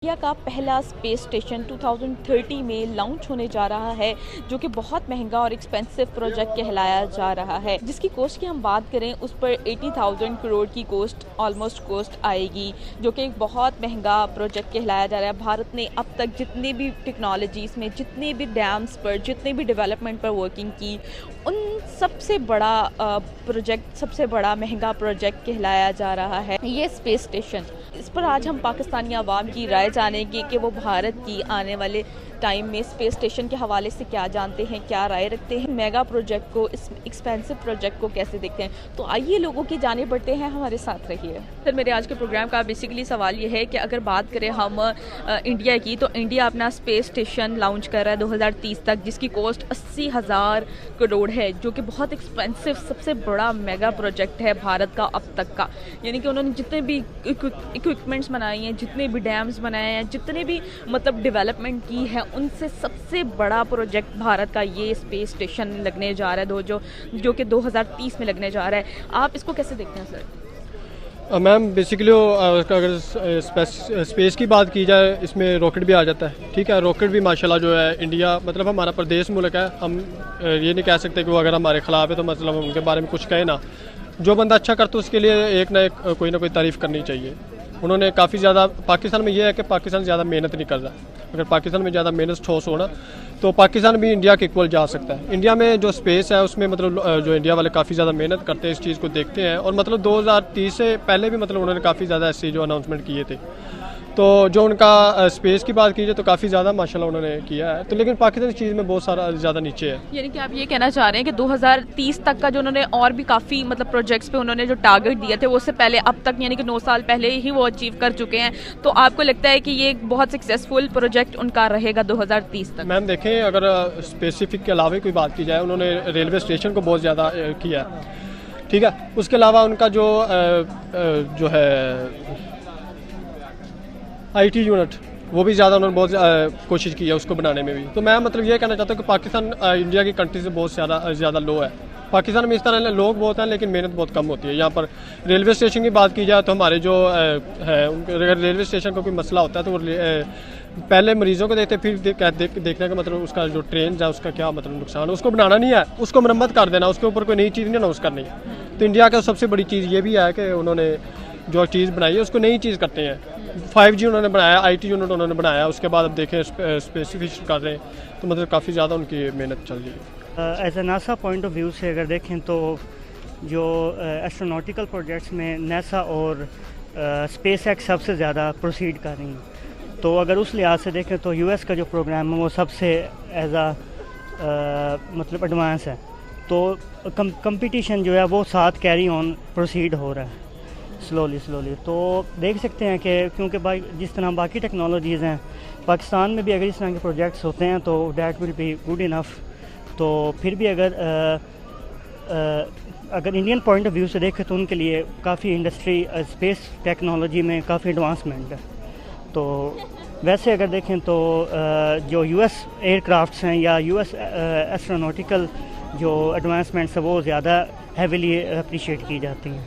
India का पहला space station 2030 में लॉन्च होने जा रहा है, जो कि बहुत महंगा और एक्सपेंसिव प्रोजेक्ट कहलाया जा रहा है। जिसकी कॉस्ट की हम बात करें, उस पर 80,000 करोड़ की कॉस्ट आएगी, जो कि एक बहुत महंगा प्रोजेक्ट कहलाया जा रहा है। भारत ने अब तक जितने भी टेक्नोलॉजीज़ में, जितने भी डैम्स पर, जितने भी डेवलपमेंट पर वर्किंग की, उन सबसे बड़ा प्रोजेक्ट, सबसे बड़ा महंगा प्रोजेक्ट कहलाया जा रहा है ये स्पेस स्टेशन। इस पर आज हम पाकिस्तानी आवाम की राय जानेंगे कि वो भारत की आने वाले टाइम में स्पेस स्टेशन के हवाले से क्या जानते हैं, क्या राय रखते हैं, मेगा प्रोजेक्ट को, इस एक्सपेंसिव प्रोजेक्ट को कैसे देखते हैं। तो आइए लोगों की जाने पड़ते हैं, हमारे साथ रहिए। सर, मेरे आज के प्रोग्राम का बेसिकली सवाल ये है कि अगर बात करें हम इंडिया की, तो इंडिया अपना स्पेस स्टेशन लॉन्च कर रहा है 2030 तक, जिसकी कॉस्ट 80,000 करोड़ है, जो कि बहुत एक्सपेंसिव, सबसे बड़ा मेगा प्रोजेक्ट है भारत का अब तक का। यानी कि उन्होंने जितने भी इक्विपमेंट्स बनाए हैं, जितने भी डैम्स बनाए हैं, जितने भी मतलब डेवलपमेंट की है, उनसे सबसे बड़ा प्रोजेक्ट भारत का ये स्पेस स्टेशन लगने जा रहा है, जो कि 2030 में लगने जा रहा है। आप इसको कैसे देखते हैं सर? मैम बेसिकली अगर स्पेस की बात की जाए, इसमें रॉकेट भी आ जाता है। ठीक है, रॉकेट भी माशाल्लाह जो है, इंडिया मतलब हमारा प्रदेश मुल्क है, हम ये नहीं कह सकते कि वो अगर हमारे खिलाफ है तो मतलब उनके बारे में कुछ कहे ना। जो बंदा अच्छा करता है उसके लिए एक ना कोई तारीफ़ करनी चाहिए। उन्होंने काफ़ी ज़्यादा, पाकिस्तान में ये है कि पाकिस्तान ज़्यादा मेहनत नहीं कर रहा। अगर पाकिस्तान में ज़्यादा मेहनत ठोस हो ना, तो पाकिस्तान भी इंडिया के इक्वल जा सकता है। इंडिया में जो स्पेस है उसमें मतलब जो इंडिया वाले काफ़ी ज़्यादा मेहनत करते हैं, इस चीज़ को देखते हैं। और मतलब 2030 से पहले भी मतलब उन्होंने काफ़ी ज़्यादा ऐसे जो अनाउंसमेंट किए थे। तो जो उनका स्पेस की बात कीजिए तो काफ़ी ज़्यादा माशाल्लाह उन्होंने किया है। तो लेकिन पाकिस्तान इस चीज़ में बहुत सारा ज़्यादा नीचे है। यानी कि आप ये कहना चाह रहे हैं कि 2030 तक का जो उन्होंने और भी काफ़ी मतलब प्रोजेक्ट्स पे उन्होंने जो टारगेट दिए थे, वो उससे पहले अब तक यानी कि 9 साल पहले ही वो अचीव कर चुके हैं। तो आपको लगता है कि ये एक बहुत सक्सेसफुल प्रोजेक्ट उनका रहेगा 2030 तक? मैम देखें, अगर स्पेसिफिक के अलावा कोई बात की जाए, उन्होंने रेलवे स्टेशन को बहुत ज़्यादा किया है। ठीक है, उसके अलावा उनका जो है IT यूनिट, वो भी ज़्यादा उन्होंने बहुत कोशिश की है उसको बनाने में भी। तो मैं मतलब ये कहना चाहता हूँ कि पाकिस्तान इंडिया की कंट्री से बहुत ज़्यादा लो है। पाकिस्तान में इस तरह लोग बहुत हैं लेकिन मेहनत बहुत कम होती है। यहाँ पर रेलवे स्टेशन की बात की जाए तो हमारे जो है, अगर रेलवे स्टेशन का कोई मसला होता है तो वो पहले मरीज़ों को देखते, फिर देखने का मतलब उसका जो ट्रेन है उसका क्या मतलब नुकसान है, उसको बनाना नहीं है, उसको मरम्मत कर देना, उसके ऊपर कोई नई चीज़ नहीं अनाउंस करनी। तो इंडिया का सबसे बड़ी चीज़ ये भी है कि उन्होंने जो चीज़ बनाई है उसको नई चीज़ करते हैं। 5G उन्होंने बनाया, IT यूनिट उन्होंने बनाया, उसके बाद अब देखें स्पेसिफिक कर रहे हैं। तो मतलब काफ़ी ज़्यादा उनकी मेहनत चल रही है। As a NASA point of view से अगर देखें तो जो एस्ट्रोनॉटिकल प्रोजेक्ट्स में नासा और स्पेस एक्स सबसे ज़्यादा प्रोसीड कर रही हैं। तो अगर उस लिहाज से देखें तो US का जो प्रोग्राम है वो सबसे एज मतलब एडवांस है। तो कंपटीशन जो है वो साथ कैरी ऑन प्रोसीड हो रहा है स्लोली। तो देख सकते हैं कि क्योंकि जिस तरह बाकी टेक्नोलॉजीज़ हैं, पाकिस्तान में भी अगर इस तरह के प्रोजेक्ट्स होते हैं तो that will be good enough. तो फिर भी अगर इंडियन पॉइंट ऑफ व्यू से देखें तो उनके लिए काफ़ी इंडस्ट्री स्पेस टेक्नोलॉजी में काफ़ी एडवांसमेंट है। तो वैसे अगर देखें तो जो US एयरक्राफ्ट्स हैं या US एस्ट्रोनॉटिकल जो एडवांसमेंट्स है वो ज़्यादा हैवीली अप्रिशिएट की जाती हैं।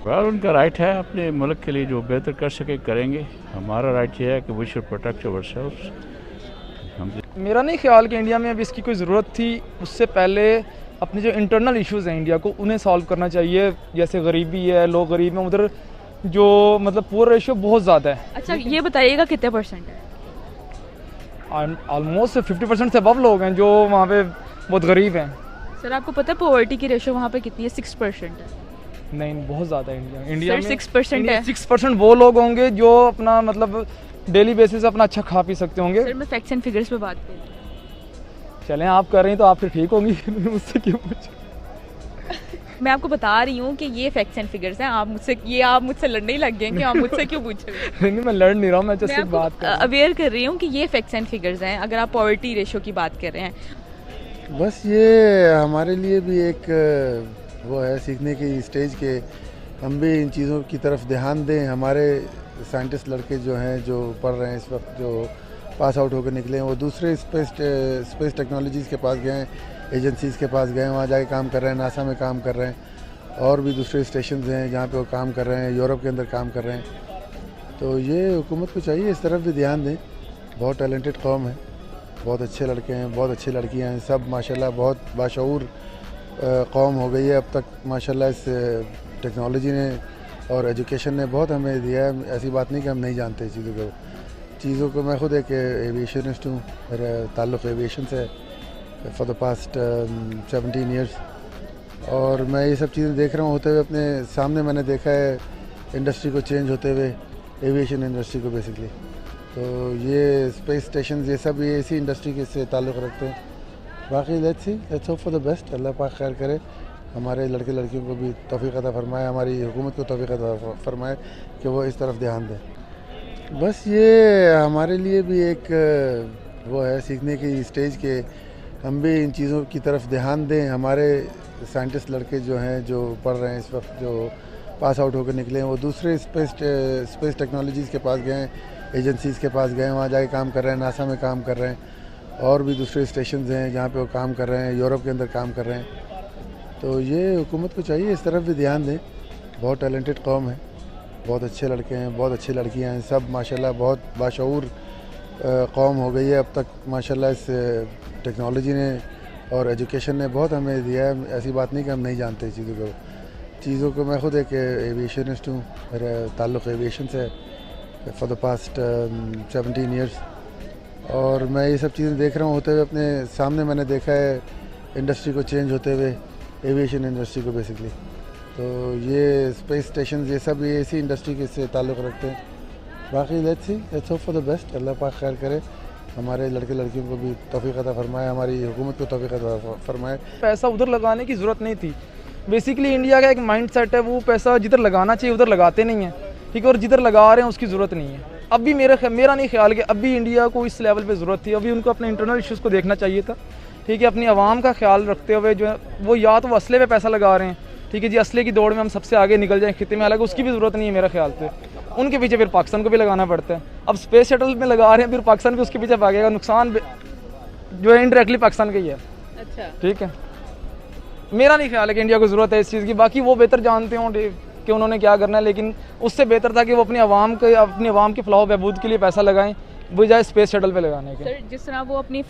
उनका राइट है, अपने मुल्क के लिए जो बेहतर कर सके करेंगे। हमारा राइट ये है कि वी शुड प्रोटेक्ट आवरसेल्व्स। मेरा नहीं ख्याल कि इंडिया में अभी इसकी कोई ज़रूरत थी। उससे पहले अपने जो इंटरनल इश्यूज़ हैं इंडिया को, उन्हें सॉल्व करना चाहिए। जैसे गरीबी है, लोग गरीब हैं, उधर जो मतलब पुअर रेशियो बहुत ज़्यादा है। अच्छा, ये बताइएगा कितने परसेंट है? ऑलमोस्ट 50% से अबव लोग हैं जो वहाँ पे बहुत गरीब हैं। सर, आपको पता है पॉवर्टी की रेशियो वहाँ पे कितनी है? 6% है। नहीं, बहुत ज़्यादा है इंडिया में 6% है। 6% वो लोग होंगे जो अपना मतलब डेली बेसिस अपना अच्छा खा पी सकते होंगे। सर, मैं फैक्ट्स एंड फिगर्स पे बात कर रही हूँ। चलें, आप कर रही हैं तो आप फिर ठीक होंगी। मुझसे क्यों पूछे? मैं आपको बता रही हूँ कि ये फैक्ट्स एंड फिगर्स हैं। आप मुझसे लड़ने ही लग गए कि आप मुझसे क्यों पूछ रहे हैं? नहीं, मैं लड़ नहीं रहा हूँ, मैं जस्ट एक बात कर रहा हूँ। अवेयर कर रही हूँ कि ये फैक्ट्स एंड फिगर्स हैं, अगर आप पॉवर्टी रेशियो की बात कर रहे हैं। बस ये हमारे लिए भी एक वो है सीखने की स्टेज के हम भी इन चीज़ों की तरफ ध्यान दें। हमारे साइंटिस्ट लड़के जो हैं, जो पढ़ रहे हैं इस वक्त, जो पास आउट होकर निकले हैं, वो दूसरे स्पेस टेक्नोलॉजीज़ के पास गए हैं, एजेंसीज़ के पास गए हैं, वहाँ जाके काम कर रहे हैं, नासा में काम कर रहे हैं, और भी दूसरे स्टेशन हैं जहाँ पे वो काम कर रहे हैं, यूरोप के अंदर काम कर रहे हैं। तो ये हुकूमत को चाहिए इस तरफ भी ध्यान दें। बहुत टैलेंटेड कौम है, बहुत अच्छे लड़के हैं, बहुत अच्छी लड़कियां हैं, सब माशाल्लाह बहुत बाशऊर कौम हो गई है अब तक माशाल्लाह। इस टेक्नोलॉजी ने और एजुकेशन ने बहुत हमें दिया है। ऐसी बात नहीं कि हम नहीं जानते चीज़ों को। मैं खुद एक एविएशनिस्ट हूँ, मेरा ताल्लुक़ एविएशन से फॉर द पास्ट 17 ईयर्स, और मैं ये सब चीज़ें देख रहा हूँ होते हुए अपने सामने। मैंने देखा है इंडस्ट्री को चेंज होते हुए, एविएशन इंडस्ट्री को बेसिकली। तो ये स्पेस स्टेशन ये सब ये इसी इंडस्ट्री के से ताल्लुक़ रखते हैं। बाकी let's hope for the best. Allah पाक खैर करे, हमारे लड़के लड़कियों को भी तौफीक अता फरमाए, हमारी हुकूमत को तौफीक अता फरमाए कि वो इस तरफ ध्यान दें। बस ये हमारे लिए भी एक वो है सीखने की स्टेज के हम भी इन चीज़ों की तरफ ध्यान दें। हमारे साइंटिस्ट लड़के जो हैं जो पढ़ रहे हैं इस वक्त, जो पास आउट होकर निकले हैं, वो दूसरे स्पेस टेक्नोलॉजीज़ के पास गए हैं, एजेंसीज़ के पास गए हैं, वहाँ जाके काम कर रहे हैं, नासा में काम कर रहे हैं, और भी दूसरे स्टेशंस हैं जहाँ पे वो काम कर रहे हैं, यूरोप के अंदर काम कर रहे हैं। तो ये हुकूमत को चाहिए इस तरफ भी ध्यान दें। बहुत टैलेंटेड कौम है, बहुत अच्छे लड़के हैं, बहुत अच्छी लड़कियां हैं, सब माशाल्लाह बहुत बाशऊर कौम हो गई है अब तक माशाल्लाह। इस टेक्नोलॉजी ने और एजुकेशन ने बहुत हमें दिया है। ऐसी बात नहीं कि हम नहीं जानते चीज़ों को। मैं खुद एक एविएशनिस्ट हूँ, मेरा ताल्लुक़ एविएशन से फॉर द पास्ट 17 ईयर्स, और मैं ये सब चीज़ें देख रहा हूँ होते हुए अपने सामने। मैंने देखा है इंडस्ट्री को चेंज होते हुए, एविएशन इंडस्ट्री को बेसिकली। तो ये स्पेस स्टेशन ये सब ये इसी इंडस्ट्री के से ताल्लुक़ रखते हैं। बाकी let's hope for the best. Allah पाक खैर करे, हमारे लड़के लड़कियों को भी तौफीक अता फरमाए, हमारी हुकूमत को तौफीक अता फरमाए। पैसा उधर लगाने की ज़रूरत नहीं थी। बेसिकली इंडिया का एक माइंड सेट है, वो पैसा जिधर लगाना चाहिए उधर लगाते नहीं हैं, ठीक है, और जिधर लगा रहे हैं उसकी ज़रूरत नहीं है। अब भी मेरा नहीं ख्याल कि अभी इंडिया को इस लेवल पे ज़रूरत थी। अभी उनको अपने इंटरनल इश्यूज़ को देखना चाहिए था, ठीक है, अपनी आवाम का ख्याल रखते हुए। जो है वो या तो वो असले पे पैसा लगा रहे हैं, ठीक है जी, असले की दौड़ में हम सबसे आगे निकल जाएं खिते में, हालांकि उसकी भी ज़रूरत नहीं है मेरा ख्याल से। उनके पीछे फिर पाकिस्तान को भी लगाना पड़ता है। अब स्पेस शटल में लगा रहे हैं, फिर पाकिस्तान भी उसके पीछे भागेगा। नुकसान जो है इनडायरेक्टली पाकिस्तान का ही है। अच्छा, ठीक है, मेरा नहीं ख्याल है कि इंडिया को ज़रूरत है इस चीज़ की। बाकी वो बेहतर जानते हों कि उन्होंने क्या करना है, लेकिन उससे बेहतर था कि वो अपनी आवाम के फलाह बहबूद के लिए पैसा लगाएं बजाय स्पेस शटल पे लगाने के। सर, जिस तरह वो अपनी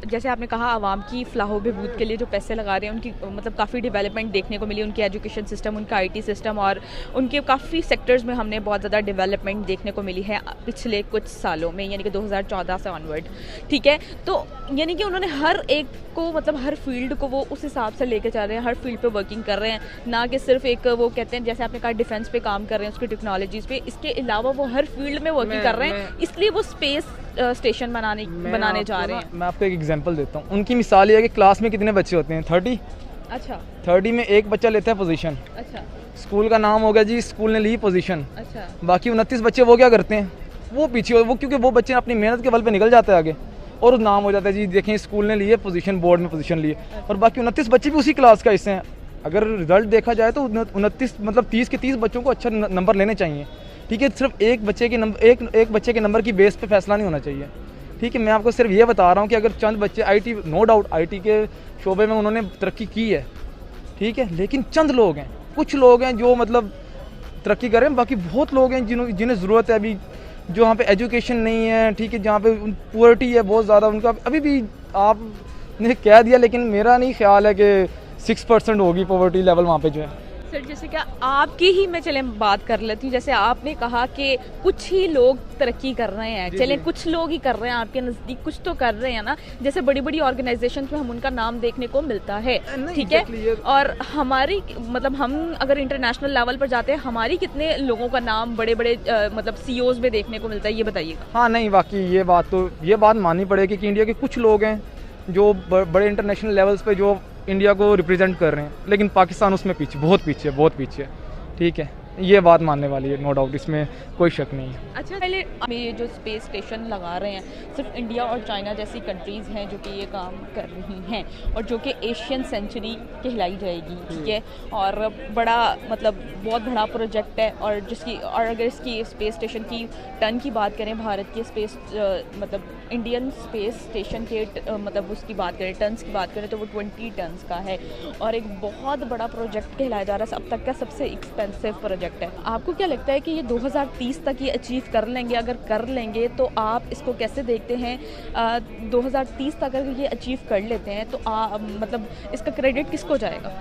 जैसे आपने कहा आवाम की फलाह बहबूद के लिए जो पैसे लगा रहे हैं, उनकी मतलब काफ़ी डेवलपमेंट देखने को मिली, उनके एजुकेशन सिस्टम, उनका IT सिस्टम, और उनके काफ़ी सेक्टर्स में हमने बहुत ज़्यादा डेवलपमेंट देखने को मिली है पिछले कुछ सालों में, यानी कि 2014 से ऑनवर्ड, ठीक है। तो यानी कि उन्होंने हर एक को मतलब हर फील्ड को वो उस हिसाब से लेके चल रहे हैं, हर फील्ड पे वर्किंग कर रहे हैं, ना कि सिर्फ एक वो कहते हैं जैसे आपने कहा डिफेंस पे काम कर रहे हैं, उसकी टेक्नोलॉजीज़ पे, इसके अलावा वो हर फील्ड में वर्किंग कर रहे हैं, इसलिए वो स्पेस स्टेशन बनाने जा रहे हैं। मैं आपको एक एग्जांपल देता हूँ। उनकी मिसाल ये है कि क्लास में कितने बच्चे होते हैं? 30। अच्छा, 30 में एक बच्चा लेता है पोजीशन। अच्छा, स्कूल का नाम हो गया जी, स्कूल ने ली पोजीशन। अच्छा, बाकी 29 बच्चे वो क्या करते हैं? वो पीछे, वो क्योंकि वो बच्चे अपनी मेहनत के बल पे निकल जाते हैं आगे, और नाम हो जाता है जी देखें स्कूल ने लिए पोजीशन, बोर्ड में पोजीशन लिए, और बाकी 29 बच्चे भी उसी क्लास का हिस्से हैं। अगर रिजल्ट देखा जाए तो 29 मतलब 30 के 30 बच्चों को अच्छा नंबर लेने चाहिए, ठीक है। सिर्फ एक बच्चे के नंबर की बेस पे फैसला नहीं होना चाहिए, ठीक है। मैं आपको सिर्फ ये बता रहा हूँ कि अगर चंद बच्चे IT, नो डाउट IT के शोबे में उन्होंने तरक्की की है, ठीक है, लेकिन चंद लोग हैं, कुछ लोग हैं जो मतलब तरक्की कर रहे हैं, बाकी बहुत लोग हैं जिन्हें ज़रूरत है अभी, जो वहाँ पे एजुकेशन नहीं है, ठीक है, जहाँ पे पुअर्टी है बहुत ज़्यादा, उनका अभी भी आपने कह दिया, लेकिन मेरा नहीं ख्याल है कि 6% होगी पॉवर्टी लेवल वहाँ पे जो है। सर, जैसे क्या आपकी ही मैं चले बात कर लेती हूँ, जैसे आपने कहा कि कुछ ही लोग तरक्की कर रहे हैं, चले कुछ लोग ही कर रहे हैं, आपके नज़दीक कुछ तो कर रहे हैं ना, जैसे बड़ी बड़ी ऑर्गेनाइजेशन में हम उनका नाम देखने को मिलता है, ठीक है, और हमारी मतलब हम अगर इंटरनेशनल लेवल पर जाते हैं, हमारी कितने लोगों का नाम बड़े बड़े मतलब CEOs में देखने को मिलता है, ये बताइएगा। हाँ, नहीं, वाकई ये बात माननी पड़ेगी कि इंडिया के कुछ लोग हैं जो बड़े इंटरनेशनल लेवल्स पे जो इंडिया को रिप्रेजेंट कर रहे हैं, लेकिन पाकिस्तान उसमें पीछे, बहुत पीछे, ठीक है, ये बात मानने वाली है, नो डाउट, इसमें कोई शक नहीं है। अच्छा, पहले ये जो स्पेस स्टेशन लगा रहे हैं, सिर्फ इंडिया और चाइना जैसी कंट्रीज़ हैं जो कि ये काम कर रही हैं, और जो कि एशियन सेंचुरी कहलाई जाएगी, ठीक है, और बड़ा मतलब बहुत बड़ा प्रोजेक्ट है, और अगर इसकी स्पेस स्टेशन की टन की बात करें, भारत के स्पेस मतलब इंडियन स्पेस स्टेशन के मतलब उसकी बात करें, टन्स की बात करें, तो वो 20 टन्स का है, और एक बहुत बड़ा प्रोजेक्ट कहलाया जा रहा है, अब तक का सबसे एक्सपेंसिव प्रोजेक्ट प्रोजेक्ट है। आपको क्या लगता है कि ये 2030 तक ये अचीव कर लेंगे? अगर कर लेंगे तो आप इसको कैसे देखते हैं? 2030 तक अगर ये अचीव कर लेते हैं तो मतलब इसका क्रेडिट किसको जाएगा?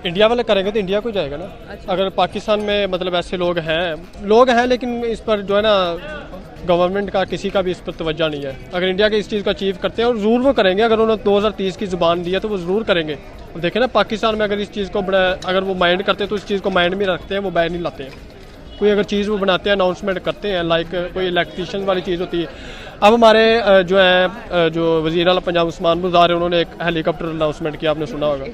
इंडिया वाले करेंगे तो इंडिया को जाएगा ना। अच्छा। अगर पाकिस्तान में मतलब ऐसे लोग हैं लेकिन इस पर जो है ना गवर्नमेंट का किसी का भी इस पर तवज्जो नहीं है। अगर इंडिया के इस चीज़ को अचीव करते हैं और ज़रूर वो करेंगे, अगर उन्होंने 2030 की ज़ुबान दी है तो वो ज़रूर करेंगे। अब देखें ना पाकिस्तान में अगर इस चीज़ को अगर वो माइंड करते हैं तो इस चीज़ को माइंड में रखते हैं, वो बैन नहीं लाते हैं। कोई अगर चीज़ वो बनाते हैं, अनाउंसमेंट करते हैं, लाइक कोई इलेक्ट्रिशियन वाली चीज़ होती है। अब हमारे जो वज़ीर आला पंजाब उस्मान बुज़दार है, उन्होंने एक हेलीकॉप्टर अनाउंसमेंट किया, आपने सुना होगा।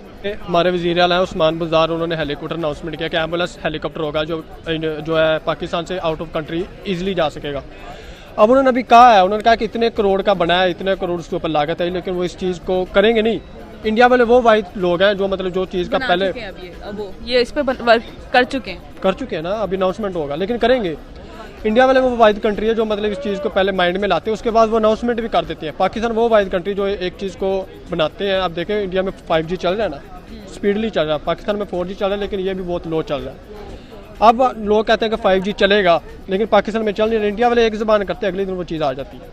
हमारे वज़ीर आला है उस्मान बुज़दार, उन्होंने हेलीकॉप्टर अनाउंसमेंट किया कि एम्बुलेंस हेलीकॉप्टर होगा जो है पाकिस्तान से आउट ऑफ कंट्री ईजिली जा सकेगा। अब उन्होंने अभी कहा है, उन्होंने कहा कि इतने करोड़ का बना है, इतने करोड़ उसके ऊपर लागत है, लेकिन वो इस चीज़ को करेंगे नहीं। इंडिया वाले वो वाइड लोग हैं जो मतलब जो चीज़ का पहले ये इस पे वर्क कर चुके हैं ना, अभी अनाउंसमेंट होगा लेकिन करेंगे। इंडिया वाले वो वाइड कंट्री है जो मतलब इस चीज़ को पहले माइंड में लाते हैं, उसके बाद वो अनाउंसमेंट भी कर देते हैं। पाकिस्तान वो वाइड कंट्री जो एक चीज़ को बनाते हैं। आप देखें इंडिया में 5G चल रहा है ना, स्पीडली चल रहा है। पाकिस्तान में 4G चल रहा है लेकिन ये भी बहुत लो चल रहा है। अब लोग कहते हैं कि 5G चलेगा लेकिन पाकिस्तान में चल नहीं रहा। इंडिया वाले एक ज़बान करते हैं, अगले दिन वो चीज़ आ जाती है।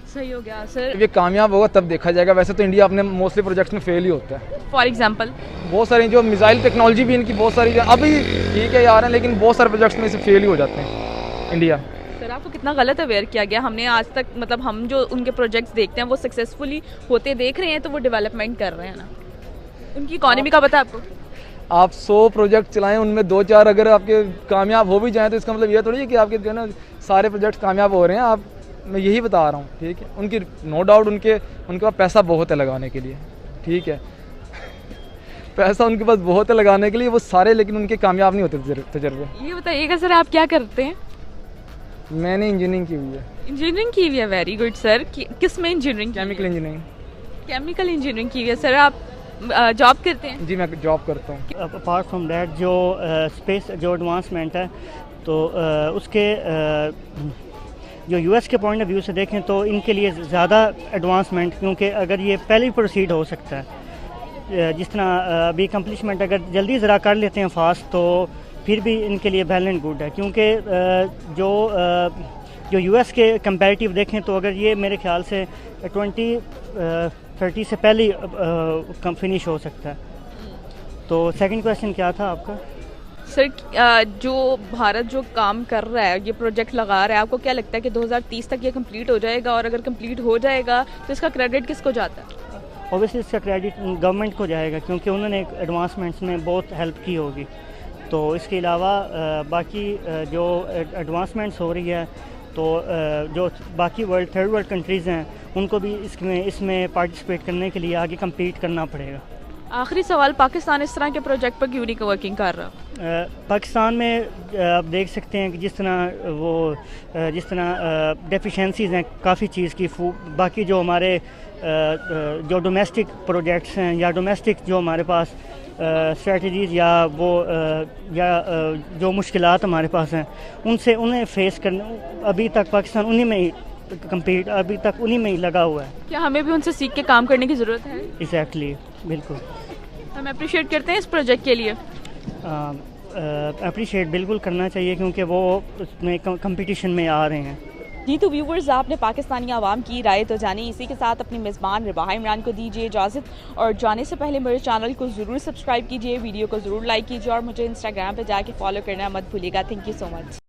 सही हो गया सर। ये कामयाब होगा तब देखा जाएगा। वैसे तो इंडिया अपने मोस्टली प्रोजेक्ट्स में फेल ही होता है। फॉर एग्जाम्पल बहुत सारी जो मिसाइल टेक्नोलॉजी भी इनकी बहुत सारी अभी ठीक है यार है, लेकिन बहुत सारे प्रोजेक्ट्स में इसे फेल ही हो जाते हैं इंडिया। सर आपको कितना गलत अवेयर किया गया? हमने आज तक मतलब हम जो उनके प्रोजेक्ट्स देखते हैं वो सक्सेसफुली होते देख रहे हैं, तो वो डेवलपमेंट कर रहे हैं ना। उनकी इकॉनमी का पता है आपको? आप 100 प्रोजेक्ट चलाएं, उनमें 2-4 अगर आपके कामयाब हो भी जाएं तो इसका मतलब ये थोड़ी है कि आपके जो है ना सारे प्रोजेक्ट कामयाब हो रहे हैं। मैं यही बता रहा हूँ, ठीक है। उनकी नो डाउट उनके पास पैसा बहुत है लगाने के लिए, ठीक है। पैसा उनके पास बहुत है लगाने के लिए वो सारे, लेकिन उनके कामयाब नहीं होते तजर्बे। ये बताइएगा सर आप क्या करते हैं? मैंने इंजीनियरिंग की हुई है। इंजीनियरिंग की हुई है, वेरी गुड सर। किस में engineering? Chemical engineering. Chemical engineering की हुई है सर। आप जॉब करते हैं? जी मैं जॉब करता हूँ। अपार्ट फ्रॉम दैट जो स्पेस जो एडवांसमेंट है तो उसके जो यूएस के पॉइंट ऑफ व्यू से देखें तो इनके लिए ज़्यादा एडवांसमेंट, क्योंकि अगर ये पहले ही प्रोसीड हो सकता है, जिस तरह अभी कंप्लीशमेंट अगर जल्दी ज़रा कर लेते हैं फास्ट तो फिर भी इनके लिए वेल एंड गुड है। क्योंकि जो यूएस के कंपैरेटिव देखें तो अगर ये मेरे ख्याल से 2030 से पहले फिनिश हो सकता है। तो सेकंड क्वेश्चन क्या था आपका? सर जो भारत जो काम कर रहा है, ये प्रोजेक्ट लगा रहा है, आपको क्या लगता है कि 2030 तक ये कंप्लीट हो जाएगा? और अगर कंप्लीट हो जाएगा तो इसका क्रेडिट किसको जाता है? ऑब्वियसली इसका क्रेडिट गवर्नमेंट को जाएगा, क्योंकि उन्होंने एडवांसमेंट्स में बहुत हेल्प की होगी। तो इसके अलावा बाकी जो एडवांसमेंट्स हो रही है तो जो बाकी थर्ड वर्ल्ड कंट्रीज़ हैं उनको भी इसमें पार्टिसिपेट करने के लिए आगे कम्पीट करना पड़ेगा। आखिरी सवाल, पाकिस्तान इस तरह के प्रोजेक्ट पर क्यों नहीं वर्किंग कर रहा? पाकिस्तान में आप देख सकते हैं कि जिस तरह डेफिशिएंसीज़ हैं काफ़ी चीज़ की, बाकी जो हमारे जो डोमेस्टिक प्रोजेक्ट्स हैं या डोमेस्टिक जो हमारे पास स्ट्रेटजीज़ या जो मुश्किलात हमारे पास हैं उन्हें फेस करने अभी तक पाकिस्तान उन्हीं में ही लगा हुआ है। क्या हमें भी उनसे सीख के काम करने की ज़रूरत है? एग्जैक्टली, बिल्कुल। हम अप्रिशिएट करते हैं इस प्रोजेक्ट के लिए। अप्रिशिएट बिल्कुल करना चाहिए, क्योंकि वो उसमें कंपटीशन में आ रहे हैं। जी तो व्यूवर्स, आपने पाकिस्तानी आवाम की राय तो जानी। इसी के साथ अपने मेज़बान रिबाहा इमरान को दीजिए इजाज़त, और जाने से पहले मेरे चैनल को ज़रूर सब्सक्राइब कीजिए, वीडियो को ज़रूर लाइक कीजिए और मुझे इंस्टाग्राम पे जाके फॉलो करना मत भूलिएगा। Thank you so much.